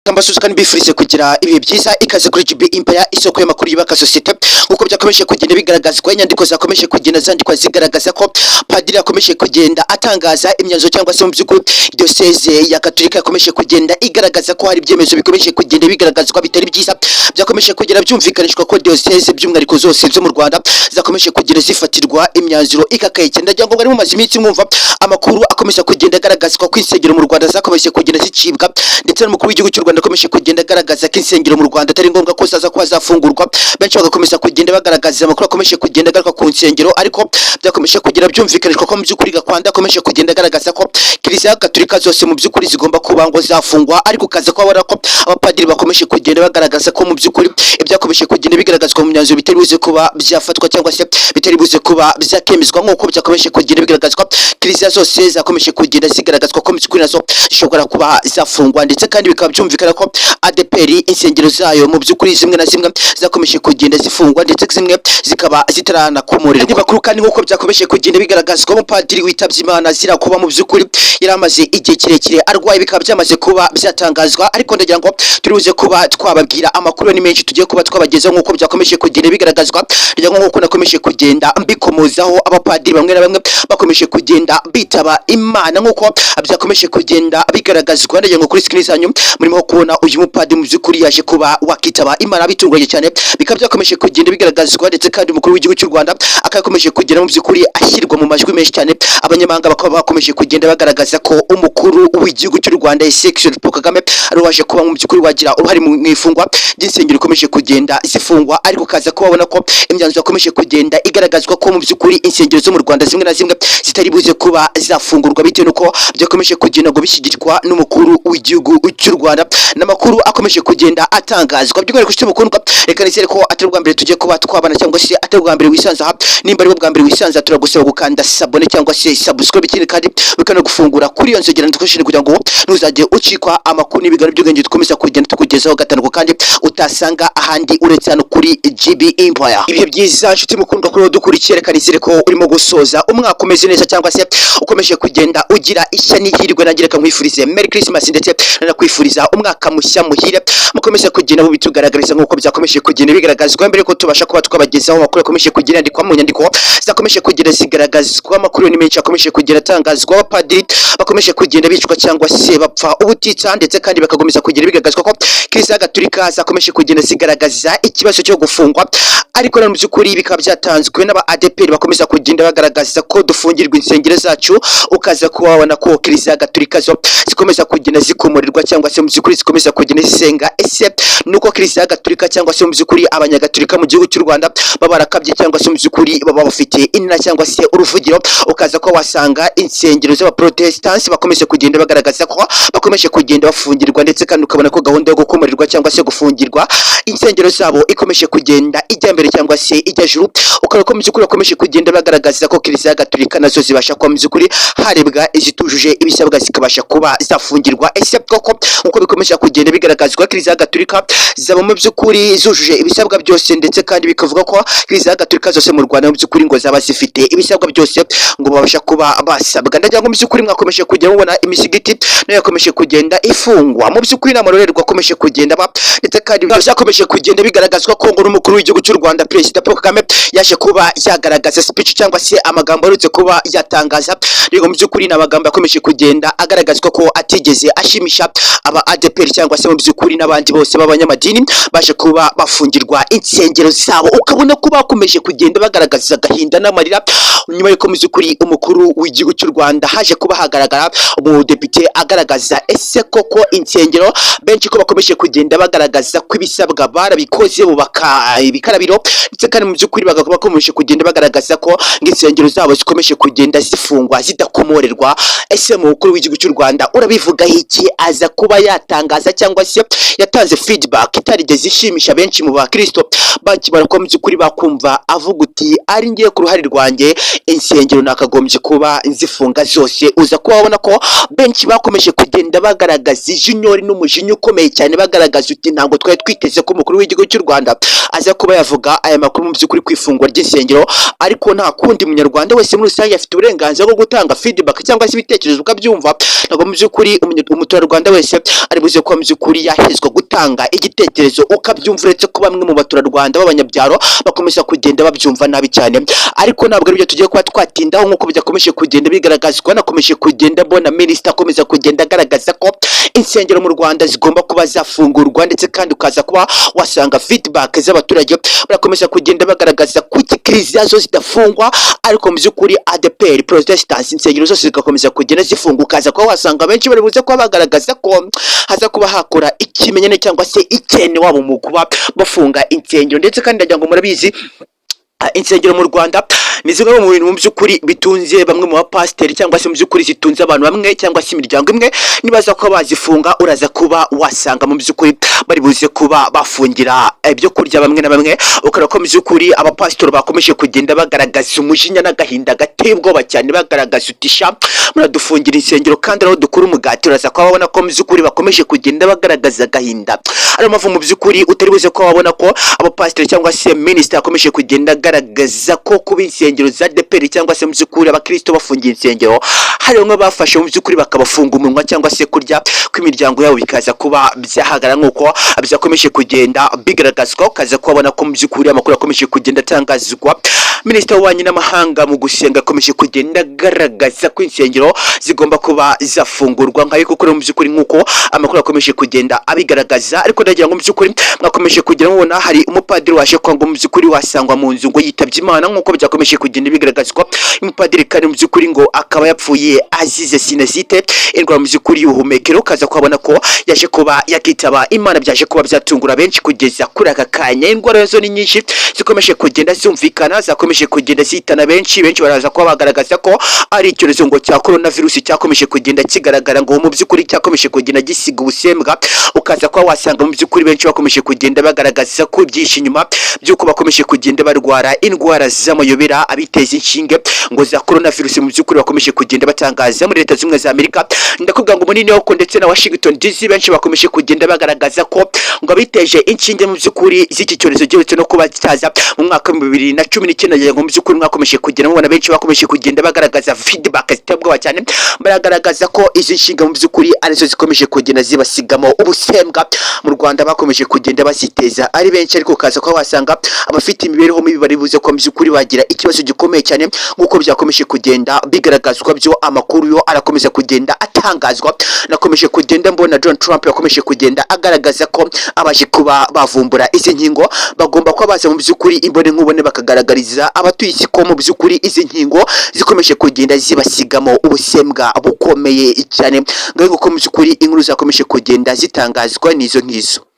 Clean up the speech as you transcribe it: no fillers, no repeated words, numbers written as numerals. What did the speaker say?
Kambasuka nibifurize kugira ibihe byiza ikaze kuri GB Empire isoko y'amakuru yubaka societe uko byakomeje kugenda bigaragazwa inyandiko zakomeje kugenda zandikwa zigaragaza ko padiri yakomeje kugenda atangaza imyanzuro cyangwa se mu by'ukuri diocese ya Gatolika yakomeje kugenda igaragaza ko hari ibyemezo bikomeje kugenda bigaragazwa bitari byiza byakomeje kugera byumvikanishwa ko diocese by'umwihariko zose zo mu Rwanda zakomeje kugera zifatirwa imyanzuro ikakaye cyane ndagira ngo bari mu mazi iminsi mwumva amakuru akomeza kugenda agaragazwa ko insengero mu Rwanda zakomeje kugenda zicibwa ndetse n'umukuru w'igihugu cy'u Rwanda akomeje kugenda agaragaza ko insengero mu Rwanda atari ngombwa ko zaza kuba zafungurwa benshi bagakomeza kugenda bagaragaza amakuru akomeje kugenda agaruka ku nsengero ariko byakomeje kugira byumvikanishwa ko mu by'ukuri Gakwanda akomeje kugenda agaragaza ko Kiliziya Gatolika zose mu by'ukuri zigomba kuba ngo zafungwa ariko kaza ko abona ko abapadiri bakomeje kugenda bagaragaza ko mu by'ukuri ibyakomeje kugenda bigaragazwa mu myanzuro bitari buze kuba byafatwa cyangwa se bitari buze kuba byakemezwa nk'uko byakomeje kugenda bigaragazwa Kiliziya zose zakomeje kugenda zigaragazwa ko mu by'ukuri nazo zishobora kuba zafungwa ndetse kandi bikaba byumvikana ko ADPR insengero zayo mu by'ukuri zimwe na zimwe zakomeje kugenda zifungwa ndetse zimwe zikaba zitaranakomorerwa bakuru kandi nk'uko byakomeje kugenda bigaragazwa umupadiri witabye Imana zira kuba mu by'ukuri yaramaze igihe kirekire arwaye bikaba byamaze kuba byatangazwa ariko ndagira ngo turibuze kuba twababwira amakuru ni menshi tugiye kuba twabagezaho nk'uko byakomeje kugenda bigaragazwa ndagira ngo nk'uko nakomeje kugenda mbikomozaho abapadiri bamwe na bamwe bakomeje kugenda bitaba Imana nk'uko byakomeje kugenda bigaragazwa ndagira ngo kuri screen zanyu murimo kubona uyu mupadiri mu by'ukuri yaje kuba wakitaba Imana bitunguranye cyane bikaba byakomeje kugenda bigaragazwa ndetse kandi umukuru w'igihugu cy'u Rwanda akakomeje kugenda mu by'ukuri ashyirwa mu majwi menshi cyane abanyamahanga bakaba bakomeje kugenda bagaragaza ko umukuru w'igihugu cy'u Rwanda Executive Paul Kagame ari waje kuba mu by'ukuri wagira uruhare mu ifungwa ry'insengero ikomeje kugenda zifungwa ariko kaza ko babona ko imyanzuro yakomeje kugenda igaragazwa ko mu by'ukuri insengero zo mu Rwanda zimwe na zimwe zitari buze kuba zafungurwa bitewe nuko byakomeje kugenda ngo bishyigikwa n'umukuru w'igihugu cy'u Rwanda n'amakuru akomeje kugenda atangazwa by'umwihariko cyo mukundwa reka nizere ko atari bwa mbere tugiye kuba twabana cyangwa se atari bwa mbere wisanza aha nimba ari bwa mbere wisanza turagusaba gukanda sabone cyangwa se subscribe ikindi kandi bikano gufungura kuri iyo nzogera ndikoshine kugira ngo ntuzajye ucikwa amakuru n'ibigano by'ubwenge dukomeza kugenda tukugezaho gatanu kandi utasanga ahandi uretse hano kuri GB Empire ibihe byiza nshuti mukundwa kuri dukurikiye reka nizere ko urimo gusoza umwaka umeze neza cyangwa se ukomeje kugenda ugira ishya n'ihirwe nagireka nkwifurize Merry Christmas ndetse nakwifuriza umwaka mushya muhire mukomeze kugenda mu bitugaragariza nk'uko byakomeje kugenda bigaragazwa mbere ko tubasha kuba twabagezaho amakuru akomeje kugenda ndikwa mu nyandiko zakomeje kugenda zigaragazwa amakuru ni menshi akomeje kugenda atangazwa abapadiri bakomeje kugenda bicwa cyangwa se bapfa ubutitsa ndetse kandi bakakomeza kugenda bigaragazwa ko Kiliziya Gatolika zakomeje kugenda zigaragaza ikibazo cyo gufungwa ariko mu by'ukuri bikaba byatanzwe n'aba ADPR bakomeza kugenda bagaragaza ko dufungirwa insengero zacu ukaza kuba wabona ko Kiliziya Gatolika zo zikomeza kugenda zikomorirwa cyangwa se mu by'ukuri zikomeza kugenda zisenga ese nuko Kiliziya Gatolika cyangwa se mu by'ukuri abanyagatolika mu gihugu cy'u Rwanda babarakabye cyangwa se mu by'ukuri baba bafite inna cyangwa se uruvugiro ukaza ko wasanga insengero z'abaprotestants bakomeze kugenda bagaragaza ko bakomeje kugenda bafungirwa ndetse kandi ukabona ko gahunda yo gukomorirwa cyangwa se gufungirwa insengero zabo ikomeje kugenda ijya mbere cyangwa se ijya juru ukaba ko mu by'ukuri bakomeje kugenda bagaragaza ko Kiliziya Gatolika nazo zibasha kuba mu by'ukuri harebwa izitujuje ibisabwa zikabasha kuba zafungirwa ese koko uko bikomeje kugenda bigaragazwa Kiliziya Gatolika zaba mu by'ukuri zujuje ibisabwa byose ndetse kandi bikavuga ko Kiliziya Gatolika zose mu Rwanda mu by'ukuri ngo zaba zifite ibisabwa byose ngo babasha kuba basabwa ndagira ngo mu by'ukuri mwakomeje kugenda mubona imisigiti nayo yakomeje kugenda ifungwa mu by'ukuri n'amarorerwa akomeje kugenda ndetse kandi byakomeje kugenda bigaragazwa ko ngo n'umukuru w'igihugu cy'u Rwanda Perezida Paul Kagame yaje kuba yagaragaza speech cyangwa se amagambo arutse kuba yatangaza rego mu by'ukuri n'amagambo yakomeje kugenda agaragazwa ko atigeze ashimisha aba ADPR cyangwa se mu by'ukuri n'abandi bose b'abanyamadini baje kuba bafungirwa insengero zabo ukabona ko bakomeje kugenda bagaragaza agahinda n'amarira nyuma y'uko mu by'ukuri umukuru w'igihugu cy'u Rwanda haje kuba hagaragara umudepite agaragaza ese koko insengero benshi ko bakomeje kugenda bagaragaza ko ibisabwa barabikoze bubaka ibikarabiro ndetse kandi mu by'ukuri bakomeje kugenda bagaragaza ko insengero zabo zikomeje kugenda zifungwa zidakomorerwa ese umukuru w'igihugu cy'u Rwanda urabivuga iki aza kuba yatangaza cyangwa se yatanze feedback itarigeze ishimisha benshi mu bakristo bakimara ko mu by'ukuri bakumva avuga uti ari ngiye ku ruhare rwanjye insengero nakagombye kuba nzifunga zose. Uza kuba wabona ko benshi bakomeje kugenda bagaragaza ijinyori n'umujinya ukomeye cyane, bagaragaza uti ntabwo twari twiteze ko umukuru w'igihugu cy'u Rwanda aza kuba yavuga aya makuru mu by'ukuri ku ifungwa ry'insengero, ariko nta kundi munyarwanda wese muri rusange afite uburenganzira bwo gutanga feedback cyangwa se ibitekerezo ukabyumva. Ntabwo mu by'ukuri umuturarwanda wese ari buze kuba mu by'ukuri yahezwa gutanga igitekerezo ukabyumva, uretse ko bamwe mu baturarwanda b'abanyabyaro bakomeza kugenda babyumva nabi cyane. Ariko ntabwo ari byo tugiye kuba twatindaho nk'uko byakomeje kugenda bigaragazwa. Nakomeje kugenda mbona minisita akomeza kugenda agaragaza ko insengero mu Rwanda zigomba kuba zafungurwa, ndetse kandi ukaza kuba wasanga feedback z'abaturage barakomeza kugenda bagaragaza ko kiliziya zo zidafungwa, ariko mu by'ukuri ADPR Protestants insengero zose zigakomeza kugenda zifunga. Ukaza kuba wasanga benshi bari buze kuba bagaragaza ko haza kuba hakora ikimenyane cyangwa se ikene wabo mu kuba bafunga insengero. Ndetse kandi ndagira ngo murabizi insengero mu Rwanda ni zimwe mu bintu mu by'ukuri bitunze bamwe mu bapasiteri, cyangwa se mu by'ukuri zitunze abantu bamwe cyangwa se imiryango imwe. Nibaza ko bazifunga uraza kuba wasanga mu by'ukuri bari buze kuba bafungira ibyo kurya bamwe na bamwe. Ukora ko mu by'ukuri abapasitori bakomeje kugenda bagaragaza umujinya n'agahinda gateye ubwoba cyane, bagaragaza utisha muradufungira insengero kandi aho dukura umugati. Uraza kuba wabona ko mu by'ukuri bakomeje kugenda bagaragaza agahinda. Ari mpamvu mu by'ukuri utari buze ko wabona ko abapasiteri cyangwa se minisita akomeje kugenda agaragaza ko kuba insengero za ADPR cyangwa se mu by'ukuri abakristo bafungiye insengero hari bamwe bafashe mu by'ukuri bakabafunga umunwa cyangwa se kurya kw'imiryango yabo bikaza kuba byahagara nk'uko byakomeje kugenda bigaragazwa. Ukaza kubona ko mu by'ukuri amakuru akomeje kugenda atangazwa. Minisita w'ububanyi n'amahanga mu gusenga akomeje kugenda agaragaza ko insengero zigomba kuba zafungurwa nkayo, kuko mu by'ukuri nk'uko amakuru akomeje kugenda abigaragaza. Ariko ndagira ngo mu by'ukuri mwakomeje kugenda mubona hari umupadiri waje kwanga mu by'ukuri wasangwa mu nzu ngo yitabye Imana nk'uko byakomeje kugenda bigaragazwa. Umupadiri kandi mu by'ukuri ngo akaba yapfuye azize sinazite, indwara mu by'ukuri y'ubuhumekero. Ukaza kubona ko yaje kuba yakitaba Imana, byaje kuba byatungura benshi kugeza kuri aka kanya. Indwara zo ni nyinshi zikomeje kugenda zumvikana, zakomeje kugenda zihitana benshi baraza kuba bagaragaza ko ari icyorezo ngo cya coronavirus cyakomeje kugenda kigaragara ngo mu by'ukuri cyakomeje kugenda gisiga ubusembwa. Ukaza kuba wasanga mu by'ukuri benshi bakomeje kugenda bagaragaza ko byinshi nyuma by'uko bakomeje kugenda barwara indwara z'amayobera, abiteza inshinge ngo za coronavirus mu by'ukuri bakomeje kugenda batangaza muri Leta z'Ubumwe za Amerika. Ndakubwira ngo munini wako ndetse na Washington DC benshi bakomeje kugenda bagaragaza ko ngo abiteje inshinge mu by'ukuri z'iki cyorezo gihetse no kuba kitaza mu mwaka wa 2019 ngo mu by'ukuri mwakomeje kugenda mubona benshi bakomeje kugenda bagaragaza feedback zitabwa cyane, baragaragaza ko izi nshinga mu by'ukuri arizo zikomeje kugenda zibasigamo ubusembwa mu Rwanda, bakomeje kugenda baziteza ari benshi. Ariko kaza ko wasanga abafite imibereho mibi bari buze ko mu by'ukuri bagira ikibazo gikomeye cyane nk'uko byakomeje kugenda bigaragazwa. Byo amakuru yo arakomeza kugenda atangazwa. Nakomeje kugenda mbona John Trump yakomeje kugenda agaragaza ko abaje kuba bavumbura izi nkingo bagomba kuba baza mu by'ukuri imbone nk'ubone bakagaragariza abatuye isi ko mu by'ukuri izi nkingo zikomeje kugenda zibasigamo ubusembwa bukomeye cyane. Ngo mu by'ukuri inkuru zakomeje kugenda zitangazwa nizo nkizo.